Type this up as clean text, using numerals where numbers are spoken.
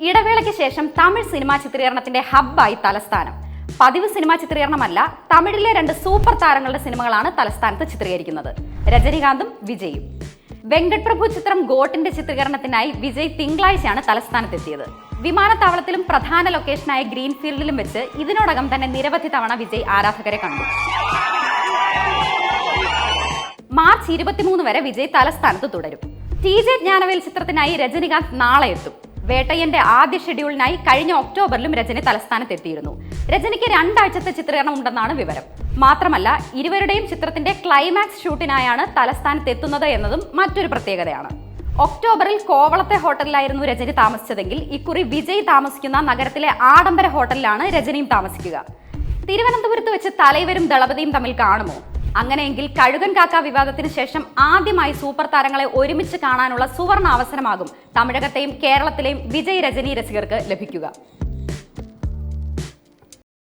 ഇടവേളയ്ക്ക് ശേഷം തമിഴ് സിനിമാ ചിത്രീകരണത്തിന്റെ ഹബ്ബായി തലസ്ഥാനം. പതിവ് സിനിമാ ചിത്രീകരണമല്ല, തമിഴിലെ രണ്ട് സൂപ്പർ താരങ്ങളുടെ സിനിമകളാണ് തലസ്ഥാനത്ത് ചിത്രീകരിക്കുന്നത്. രജനികാന്തും വിജയും. വെങ്കട് പ്രഭു ചിത്രം ഗോട്ടിന്റെ ചിത്രീകരണത്തിനായി വിജയ് തിങ്കളാഴ്ചയാണ് തലസ്ഥാനത്തെത്തിയത്. വിമാനത്താവളത്തിലും പ്രധാന ലൊക്കേഷനായ ഗ്രീൻഫീൽഡിലും വെച്ച് ഇതിനോടകം തന്നെ നിരവധി തവണ വിജയ് ആരാധകരെ കണ്ടു. മാർച്ച് 23 വരെ വിജയ് തലസ്ഥാനത്ത് തുടരും. TJ ജ്ഞാനവേൽ ചിത്രത്തിനായി രജനികാന്ത് നാളെ എത്തും. വേട്ടയ്യന്റെ ആദ്യ ഷെഡ്യൂളിനായി കഴിഞ്ഞ ഒക്ടോബറിലും രജനി തലസ്ഥാനത്ത് എത്തിയിരുന്നു. രജനിക്ക് 2 ആഴ്ചത്തെ ചിത്രീകരണം ഉണ്ടെന്നാണ് വിവരം. മാത്രമല്ല, ഇരുവരുടെയും ചിത്രത്തിന്റെ ക്ലൈമാക്സ് ഷൂട്ടിനായാണ് തലസ്ഥാനത്ത് എത്തുന്നത് എന്നതും മറ്റൊരു പ്രത്യേകതയാണ്. ഒക്ടോബറിൽ കോവളത്തെ ഹോട്ടലിലായിരുന്നു രജനി താമസിച്ചതെങ്കിൽ ഇക്കുറി വിജയ് താമസിക്കുന്ന നഗരത്തിലെ ആഡംബര ഹോട്ടലിലാണ് രജനിയും താമസിക്കുക. തിരുവനന്തപുരത്ത് വെച്ച് തലൈവരും ദളപതിയും തമ്മിൽ കാണുമോ? അങ്ങനെയെങ്കിൽ കഴുകൻ കാക്ക വിവാദത്തിന് ശേഷം ആദ്യമായി സൂപ്പർ താരങ്ങളെ ഒരുമിച്ച് കാണാനുള്ള സുവർണ അവസരമാകും തമിഴകത്തെയും കേരളത്തിലെയും വിജയ് രജനി രസികർക്ക് ലഭിക്കുക.